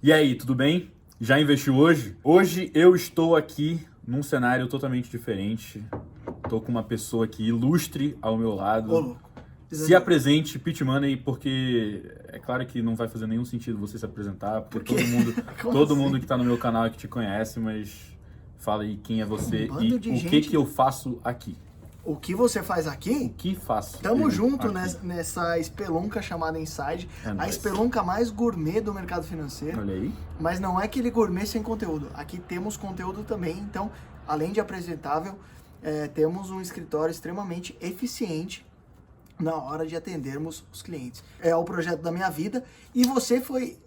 E aí, tudo bem? Já investiu hoje? Hoje eu estou aqui num cenário totalmente diferente. Estou com uma pessoa aqui ilustre ao meu lado. Ô, louco. Se apresente, Pit Money, porque é claro que não vai fazer nenhum sentido você se apresentar, porque todo assim? mundo que está no meu canal é que te conhece, mas fala aí quem é você Um bando e de o gente. que eu faço aqui. O que você faz O aqui? que faço? Tamo eu junto aqui. nessa espelunca chamada Inside, É a nóis. espelunca mais gourmet do mercado financeiro. Olha aí. Mas não é aquele gourmet sem conteúdo. Aqui temos conteúdo também, então, além de apresentável, temos um escritório extremamente eficiente na hora de atendermos os clientes. É o projeto da minha vida e você foi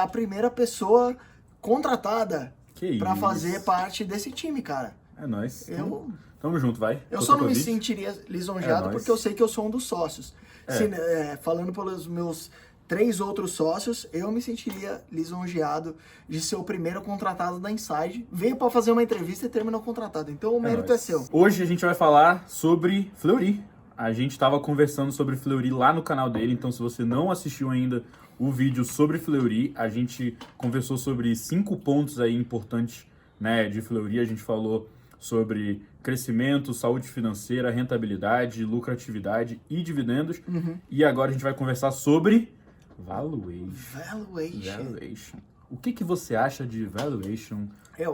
a primeira pessoa contratada Que para isso. fazer parte desse time, cara. É nóis. Eu Tamo junto, vai. Eu Tô só com não me Covid. sentiria lisonjeado É nóis. porque eu sei que eu sou um dos sócios. É. Falando pelos meus 3 outros sócios, eu me sentiria lisonjeado de ser o primeiro contratado da Inside. Veio para fazer uma entrevista e terminou contratado. Então o mérito é nóis. seu. Hoje a gente vai falar sobre Fleury. A gente estava conversando sobre Fleury lá no canal dele, então se você não assistiu ainda o vídeo sobre Fleury, a gente conversou sobre 5 pontos aí importantes, né, de Fleury. A gente falou sobre crescimento, saúde financeira, rentabilidade, lucratividade e dividendos. E agora a gente vai conversar sobre valuation. Valuation. O que você acha de valuation?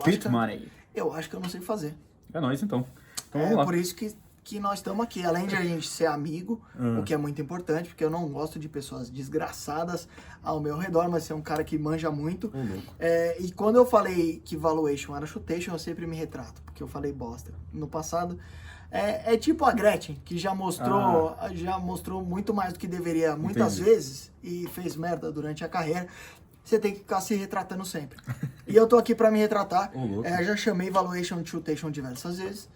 Pit Money. Eu acho que eu não sei fazer. É nóis então. Então vamos É lá. por isso que nós estamos aqui. Além de a gente ser amigo, o que é muito importante, porque eu não gosto de pessoas desgraçadas ao meu redor, mas você é um cara que manja muito. Ô, louco. E quando eu falei que valuation era chutation, eu sempre me retrato, porque eu falei bosta. No passado, é tipo a Gretchen, que já mostrou muito mais do que deveria muitas Entendi. vezes e fez merda durante a carreira. Você tem que ficar se retratando sempre. E eu tô aqui para me retratar. Ô, louco. Já chamei valuation de chutation diversas vezes.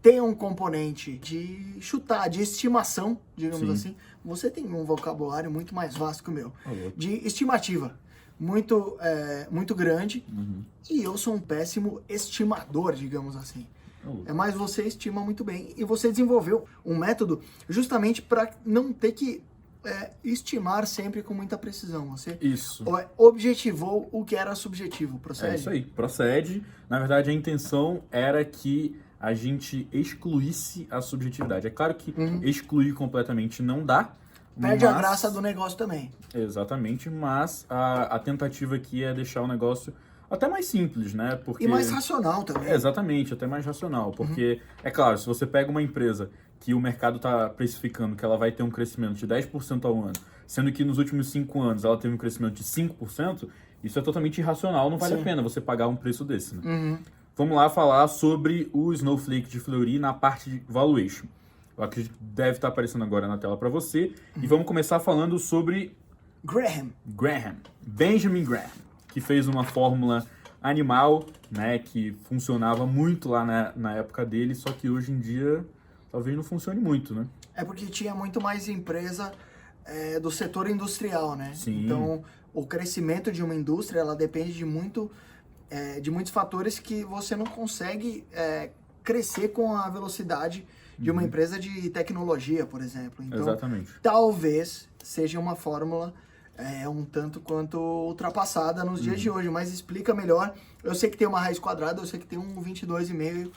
Tem um componente de chutar, de estimação, digamos Sim. assim. Você tem um vocabulário muito mais vasto que o meu. Ô, louco. De estimativa. Muito grande. Uhum. E eu sou um péssimo estimador, digamos assim. Ô, louco. Mas você estima muito bem. E você desenvolveu um método justamente para não ter que estimar sempre com muita precisão. Você Isso. objetivou o que era subjetivo, procede? É isso aí. Procede. Na verdade, a intenção era que a gente excluísse a subjetividade. É claro que excluir completamente não dá. Perde a mas- graça do negócio também. Exatamente, mas a tentativa aqui é deixar o negócio até mais simples, né? Porque... E mais racional também. Exatamente, até mais racional. Porque, é claro, se você pega uma empresa que o mercado está precificando que ela vai ter um crescimento de 10% ao ano, sendo que nos últimos 5 anos ela teve um crescimento de 5%, isso é totalmente irracional, não vale Sim. a pena você pagar um preço desse, né? Uhum. Vamos lá falar sobre o Snowflake de Fleury na parte de valuation. Eu acredito que deve estar aparecendo agora na tela para você. E vamos começar falando sobre Graham. Benjamin Graham, que fez uma fórmula animal, né, que funcionava muito lá na época dele, só que hoje em dia talvez não funcione muito, né? É porque tinha muito mais empresa do setor industrial, né? Sim. Então, o crescimento de uma indústria, ela depende de muitos fatores que você não consegue crescer com a velocidade de uma empresa de tecnologia, por exemplo. Então, Exatamente. talvez seja uma fórmula um tanto quanto ultrapassada nos dias de hoje, mas explica melhor. Eu sei que tem uma raiz quadrada, eu sei que tem um 22,5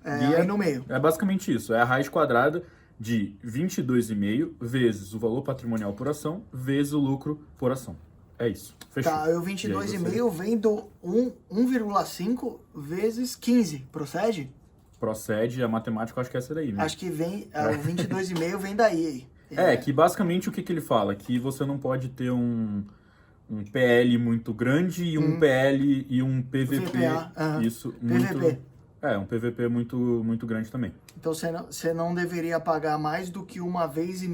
aí no meio. É basicamente isso, é a raiz quadrada de 22,5 vezes o valor patrimonial por ação vezes o lucro por ação. É isso, fechou. Tá, o E aí 22,5 vem do 1,5 vezes 15, procede? Procede, a matemática eu acho que é essa daí, né? Acho que vem, o 22,5 vem daí. Que basicamente o que ele fala? Que você não pode ter um PL muito grande e um PL e um PVP. VPA, Isso, PVP. um PVP muito, muito grande também. Então você não deveria pagar mais do que 1,5 vezes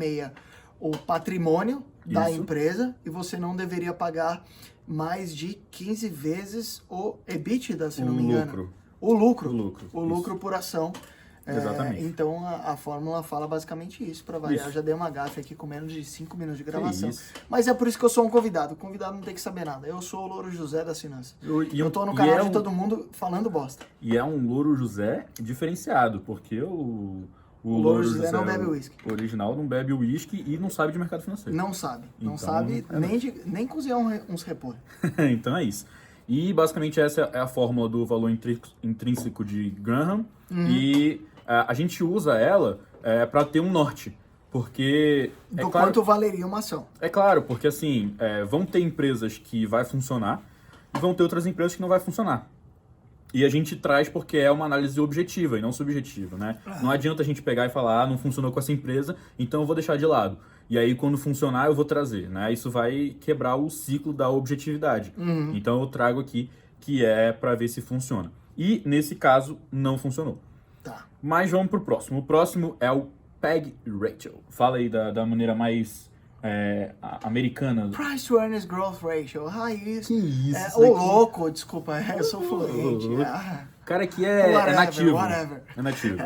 o patrimônio da Isso. empresa e você não deveria pagar mais de 15 vezes o EBITDA, se não me engano. O lucro. O O lucro isso. por ação. Exatamente. Então a fórmula fala basicamente isso, para variar. Isso. Já dei uma gafe aqui com menos de 5 minutos de gravação. isso. Mas é por isso que eu sou um convidado. O convidado não tem que saber nada. Eu sou o Louro José das finanças. Eu tô no canal de todo mundo falando bosta. E é um Louro José diferenciado, porque o O Louro José não bebe uísque. O original não bebe uísque e não sabe de mercado financeiro. Não sabe. Não Então, sabe nem cozinhar uns repolhos. Então é isso. E basicamente essa é a fórmula do valor intrínseco de Graham. E a gente usa ela para ter um norte. Porque. Do quanto valeria uma ação. É claro, porque assim, vão ter empresas que vai funcionar e vão ter outras empresas que não vai funcionar. E a gente traz porque é uma análise objetiva e não subjetiva, né? Não adianta a gente pegar e falar, não funcionou com essa empresa, então eu vou deixar de lado. E aí, quando funcionar, eu vou trazer, né? Isso vai quebrar o ciclo da objetividade. Então, eu trago aqui que é para ver se funciona. E, nesse caso, não funcionou. Tá. Mas vamos pro próximo. O próximo é o PEG Ratio. Fala aí da maneira mais americana. Price to Earnings Growth Ratio. Raiz. Que isso? Ô, louco, desculpa, eu sou fluente. O cara aqui é nativo. Whatever. É nativo.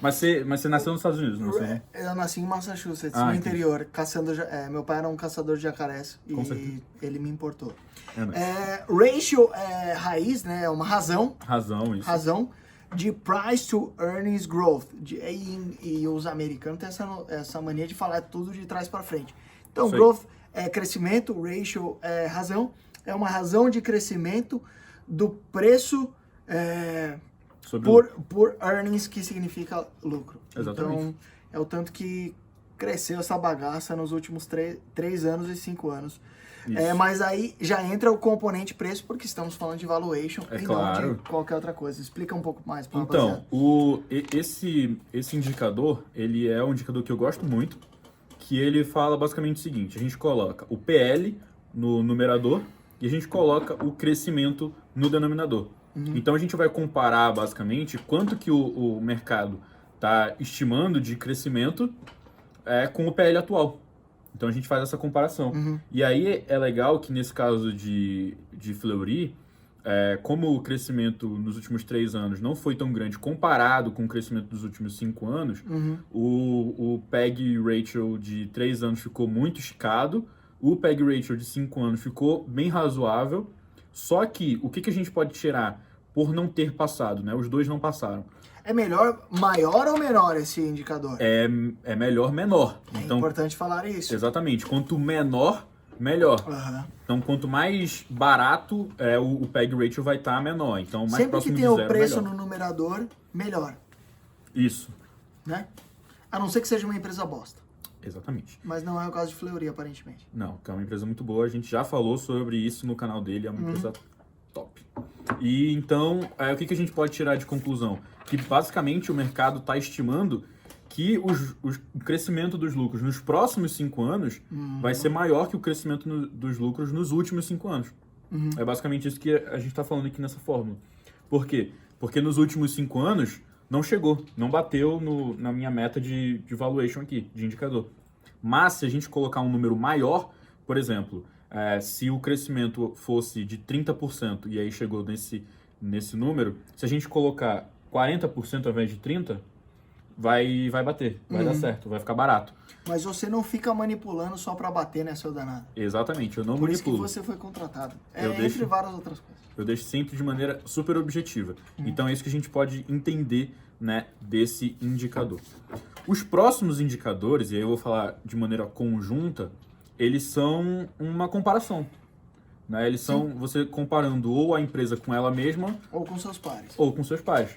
Mas você nasceu nos Estados Unidos, não sei? Eu nasci em Massachusetts, no entendi. interior, caçando. Meu pai era um caçador de jacarés Com e certeza. ele me importou. nóis. Ratio é raiz, né? É uma razão. Razão, isso. Razão de Price to Earnings Growth. E os americanos têm essa mania de falar tudo de trás para frente. Então, Isso aí. growth é crescimento, ratio é razão. É uma razão de crescimento do preço Sobre por earnings, que significa lucro. Exatamente. Então, é o tanto que cresceu essa bagaça nos últimos 3 anos e 5 anos. Isso. Mas aí já entra o componente preço, porque estamos falando de valuation e claro. não de qualquer outra coisa. Explica um pouco mais para Então, esse indicador, ele é um indicador que eu gosto muito, que ele fala basicamente o seguinte: a gente coloca o PL no numerador e a gente coloca o crescimento no denominador. Então a gente vai comparar basicamente quanto que o mercado está estimando de crescimento com o PL atual. Então a gente faz essa comparação. E aí é legal que nesse caso de Fleury, como o crescimento nos últimos 3 anos não foi tão grande comparado com o crescimento dos últimos 5 anos, o PEG Ratio de 3 anos ficou muito esticado, o PEG Ratio de 5 anos ficou bem razoável, só que o que a gente pode tirar por não ter passado, né? Os dois não passaram. É melhor, maior ou menor esse indicador? É melhor menor. É Então, importante falar isso. exatamente. Quanto menor, melhor. Aham. Então, quanto mais barato o PEG Ratio vai estar menor. Então, mais Sempre que próximo tem de o zero, preço melhor. no numerador, melhor, Isso, né? A não ser que seja uma empresa bosta. exatamente. Mas não é o caso de Fleury, aparentemente. Não, que é uma empresa muito boa. A gente já falou sobre isso no canal dele. É uma empresa top. E então, o que a gente pode tirar de conclusão? Que basicamente o mercado está estimando que o crescimento dos lucros nos próximos 5 anos vai ser maior que o crescimento dos lucros nos últimos 5 anos. É basicamente isso que a gente está falando aqui nessa fórmula. Por quê? Porque nos últimos 5 anos não chegou, não bateu na minha meta de valuation aqui, de indicador. Mas se a gente colocar um número maior, por exemplo, se o crescimento fosse de 30% e aí chegou nesse número, se a gente colocar 40% ao invés de 30%, vai bater, vai dar certo, vai ficar barato. Mas você não fica manipulando só pra bater, né, seu danado? Exatamente, eu não Por isso que manipulo. você foi contratado. Eu Entre deixo- várias outras coisas. Eu deixo sempre de maneira super objetiva. Então é isso que a gente pode entender, né, desse indicador. Os próximos indicadores, e aí eu vou falar de maneira conjunta, eles são uma comparação. Né? Eles são você comparando ou a empresa com ela mesma Ou com seus pares. ou com seus pares.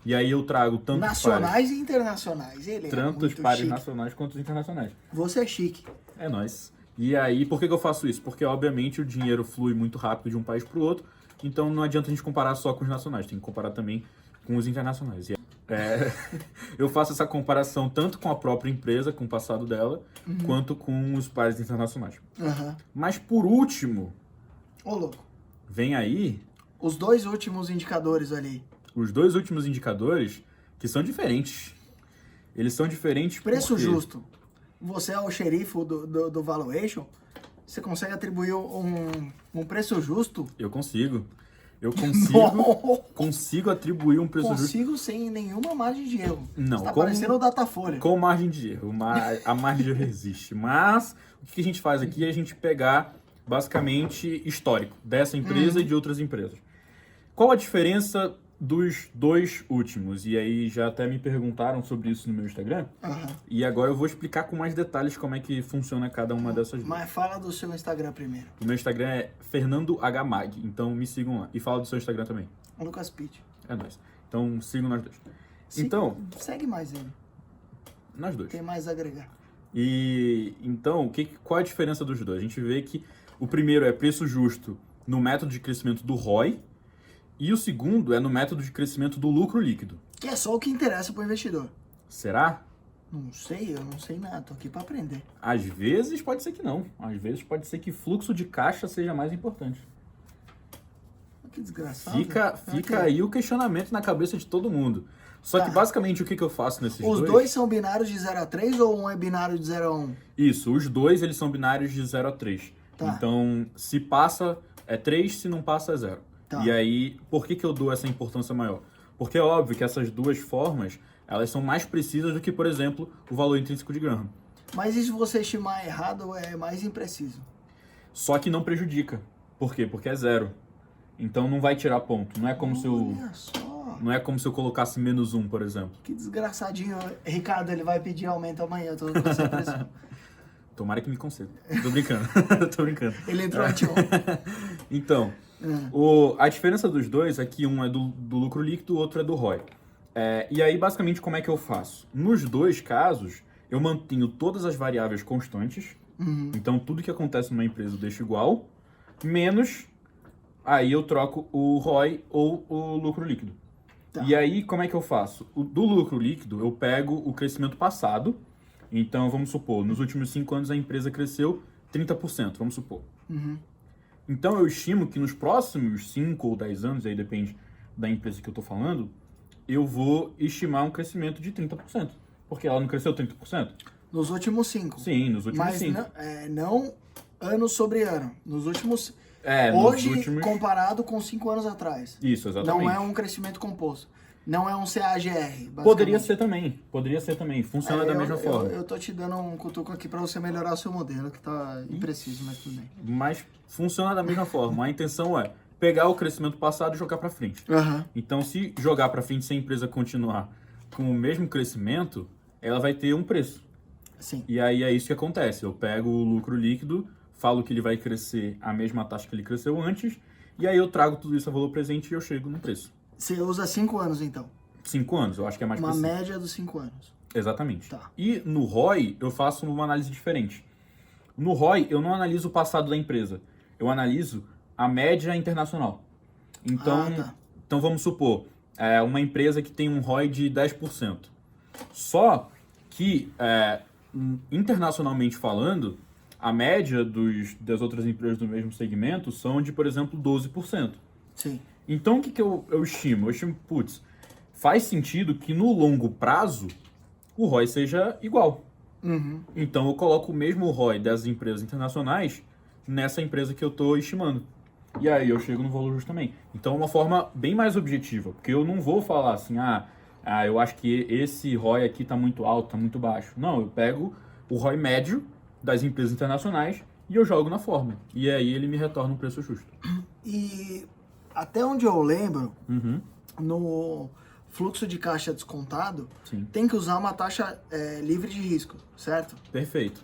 E aí eu trago tanto Nacionais e internacionais. Ele é tanto os muito pares chique. nacionais quanto os internacionais. Você é chique. É nóis. E aí, por que eu faço isso? Porque, obviamente, o dinheiro flui muito rápido de um país para o outro, então não adianta a gente comparar só com os nacionais, tem que comparar também com os internacionais. E, eu faço essa comparação tanto com a própria empresa, com o passado dela, quanto com os pares internacionais. Aham. Mas, por último, Ô, louco. vem aí Os 2 últimos indicadores ali. os 2 últimos indicadores que são diferentes. Eles são diferentes Preço porque... justo. Você é o xerife do valuation. Você consegue atribuir um preço justo? Eu consigo Não. consigo atribuir um preço justo Consigo sem nenhuma margem de erro. Não, Você tá como- parecendo o Datafolha. com margem de erro. A margem de erro existe. Mas o que a gente faz aqui é a gente pegar basicamente histórico dessa empresa e de outras empresas. Qual a diferença dos dois últimos, e aí já até me perguntaram sobre isso no meu Instagram, e agora eu vou explicar com mais detalhes como é que funciona cada uma dessas duas. Mas fala do seu Instagram primeiro. O meu Instagram é Fernando H. Mag, então me sigam lá. E fala do seu Instagram também. Lucas Pitt. É nóis. Então sigam nós dois. Então, segue mais ele. Nós dois. Tem mais a agregar. E então, qual é a diferença dos dois? A gente vê que o primeiro é preço justo no método de crescimento do ROI e o segundo é no método de crescimento do lucro líquido. Que é só o que interessa para o investidor. Será? Não sei, eu não sei nada, tô aqui para aprender. Às vezes pode ser que não. Às vezes pode ser que fluxo de caixa seja mais importante. Que desgraçado. Fica aí o questionamento na cabeça de todo mundo. Só que basicamente o que eu faço nesses dois... Os dois são binários de 0 a 3 ou um é binário de 0 a 1? Isso, os dois eles são binários de 0 a 3. Tá. Então, se passa é 3, se não passa é 0. Tá. E aí, por que eu dou essa importância maior? Porque é óbvio que essas duas formas, elas são mais precisas do que, por exemplo, o valor intrínseco de Graham. Mas e se você estimar errado, é mais impreciso? Só que não prejudica. Por quê? Porque é 0. Então não vai tirar ponto. Não é como se eu... Olha só. Não é como se eu colocasse -1, por exemplo. Que desgraçadinho. Ricardo, ele vai pedir aumento amanhã. Tô com essa impressão. Tomara que me conceda. Tô brincando. Tô brincando. Ele entrou anteontem. Então, a diferença dos dois é que um é do lucro líquido, o outro é do ROI. E aí, basicamente, como é que eu faço? Nos dois casos, eu mantenho todas as variáveis constantes. Então, tudo que acontece numa empresa eu deixo igual, menos... Aí eu troco o ROI ou o lucro líquido. Tá. E aí, como é que eu faço? Do lucro líquido, eu pego o crescimento passado. Então, vamos supor, nos últimos 5 anos a empresa cresceu 30%, vamos supor. Então, eu estimo que nos próximos 5 ou 10 anos, aí depende da empresa que eu estou falando, eu vou estimar um crescimento de 30%. Porque ela não cresceu 30%? Nos últimos 5. Sim, nos últimos 5. Mas não ano sobre ano. Nos últimos... Hoje, comparado com 5 anos atrás. Isso, exatamente. Não é um crescimento composto. Não é um CAGR. Poderia ser também. Funciona da mesma forma. Eu tô te dando um cutuco aqui para você melhorar o seu modelo, que tá impreciso, mas tudo bem. Mas funciona da mesma forma. A intenção é pegar o crescimento passado e jogar para frente. Então, se jogar para frente, se a empresa continuar com o mesmo crescimento, ela vai ter um preço. Sim. E aí é isso que acontece. Eu pego o lucro líquido, falo que ele vai crescer a mesma taxa que ele cresceu antes, e aí eu trago tudo isso a valor presente e eu chego no preço. Você usa 5 anos, então? 5 anos, eu acho que é mais preciso. Uma média dos 5 anos. Exatamente. Tá. E no ROI, eu faço uma análise diferente. No ROI, eu não analiso o passado da empresa, eu analiso a média internacional. Então vamos supor, uma empresa que tem um ROI de 10%. Só que, internacionalmente falando, a média das outras empresas do mesmo segmento são de, por exemplo, 12%. Sim. Então, o que eu estimo? Eu estimo, faz sentido que no longo prazo o ROI seja igual. Então, eu coloco o mesmo ROI das empresas internacionais nessa empresa que eu estou estimando. E aí eu chego no valor justo também. Então, é uma forma bem mais objetiva, porque eu não vou falar assim, eu acho que esse ROI aqui está muito alto, está muito baixo. Não, eu pego o ROI médio das empresas internacionais e eu jogo na fórmula. E aí ele me retorna um preço justo. E até onde eu lembro, no fluxo de caixa descontado, tem que usar uma taxa livre de risco, certo? Perfeito.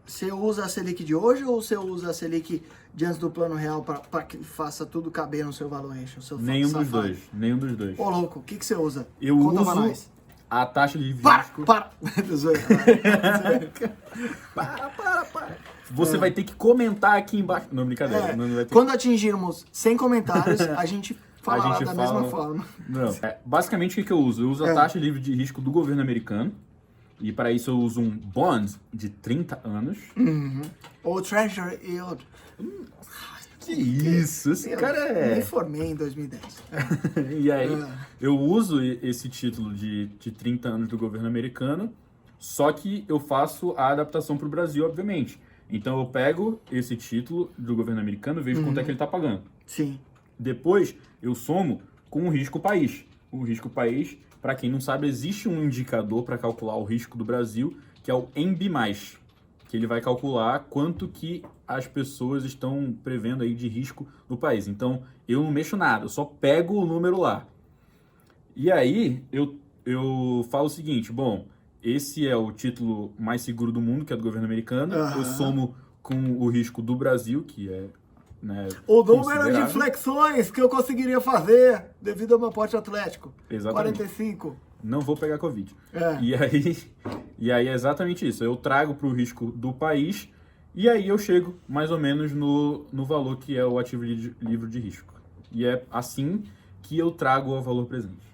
Você usa a Selic de hoje ou você usa a Selic de antes do plano real para que faça tudo caber no seu valuation? Nenhum dos dois. Ô, louco, o que você usa? Eu Conta uso pra nós. a taxa de risco. Para! Você vai ter que comentar aqui embaixo. Não, brincadeira. Não vai ter... Quando atingirmos 100 comentários, a gente fala da mesma forma. Não. Basicamente, o que eu uso? Eu uso a taxa livre de risco do governo americano. E para isso eu uso um bond de 30 anos. Ou Treasury Yield. Que isso? Esse cara é... Eu me formei em 2010. E aí, eu uso esse título de 30 anos do governo americano, só que eu faço a adaptação para o Brasil, obviamente. Então, eu pego esse título do governo americano e vejo quanto é que ele está pagando. Sim. Depois, eu somo com o risco país. O risco país, para quem não sabe, existe um indicador para calcular o risco do Brasil, que é o MB+. que ele vai calcular quanto que as pessoas estão prevendo aí de risco no país. Então, eu não mexo nada, eu só pego o número lá. E aí, eu falo o seguinte, bom, esse é o título mais seguro do mundo, que é do governo americano. Eu somo com o risco do Brasil, que é, né, o número de considerável. flexões que eu conseguiria fazer devido ao meu porte atlético. Exatamente. 45. Não vou pegar Covid. É. E aí é exatamente isso. Eu trago para o risco do país e aí eu chego mais ou menos no valor que é o ativo livre de risco. E é assim que eu trago o valor presente.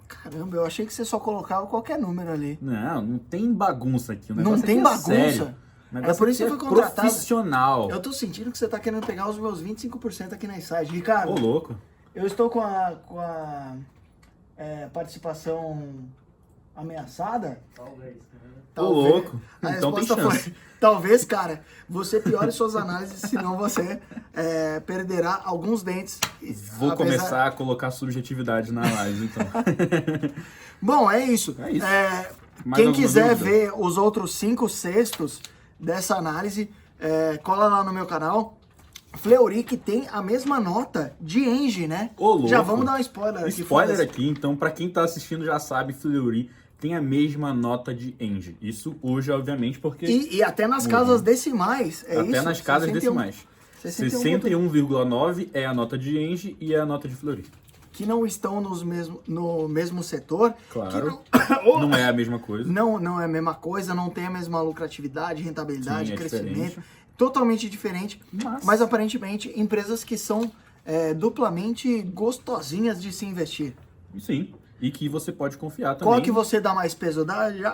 Caramba, eu achei que você só colocava qualquer número ali. Não tem bagunça aqui. O Não negócio tem aqui bagunça? sério. O negócio É por isso aqui que eu fui contratado. profissional. Eu tô sentindo que você tá querendo pegar os meus 25% aqui na Inside. Ricardo, Ô, louco. eu estou com a participação ameaçada? Ô, louco. A Então tem resposta chance. foi, talvez, cara, você piore suas análises, senão você perderá alguns dentes. Vou começar a colocar subjetividade na análise, então. Bom, é isso. É isso. Mais Quem alguma quiser dúvida? ver os outros 5/6 dessa análise, cola lá no meu canal. Fleury, que tem a mesma nota de Engie, né? Ô, louco. Já vamos dar um spoiler aqui. Spoiler foda-se. aqui, então, pra quem tá assistindo já sabe, Fleury tem a mesma nota de Engie. Isso hoje, obviamente, porque... E até nas casas decimais, é até isso? nas casas 61. decimais. 61. 61,9 é a nota de Engie e é a nota de Fleury. Que não estão no mesmo setor. Claro. Que Não é a mesma coisa. não é a mesma coisa, não tem a mesma lucratividade, rentabilidade, Sim, é crescimento. diferente. Totalmente diferente. Mas aparentemente, empresas que são duplamente gostosinhas de se investir. Sim. E que você pode confiar também. Qual que você dá mais peso?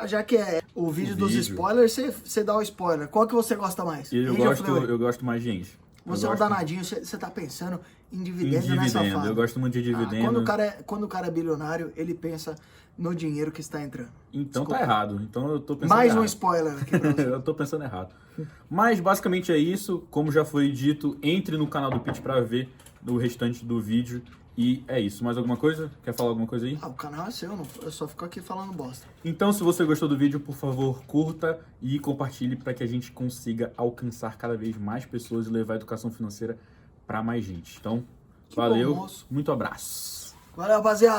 Já que é o vídeo dos spoilers, você dá o spoiler. Qual que você gosta mais? Eu Engie ou Fleury? gosto mais de Engie. Você é um danadinho, você tá pensando em dividendo, né, safado? Eu gosto muito de dividendo. Quando o cara é bilionário, ele pensa no dinheiro que está entrando. Então Desculpa. tá errado. Então eu tô pensando Mais errado. um spoiler aqui pra você. Eu tô pensando errado. Mas basicamente é isso. Como já foi dito, entre no canal do Pitch pra ver o restante do vídeo. E é isso. Mais alguma coisa? Quer falar alguma coisa aí? O canal é seu, eu só fico aqui falando bosta. Então, se você gostou do vídeo, por favor, curta e compartilhe para que a gente consiga alcançar cada vez mais pessoas e levar a educação financeira para mais gente. Então, Que valeu, bom, moço. muito abraço. Valeu, rapaziada.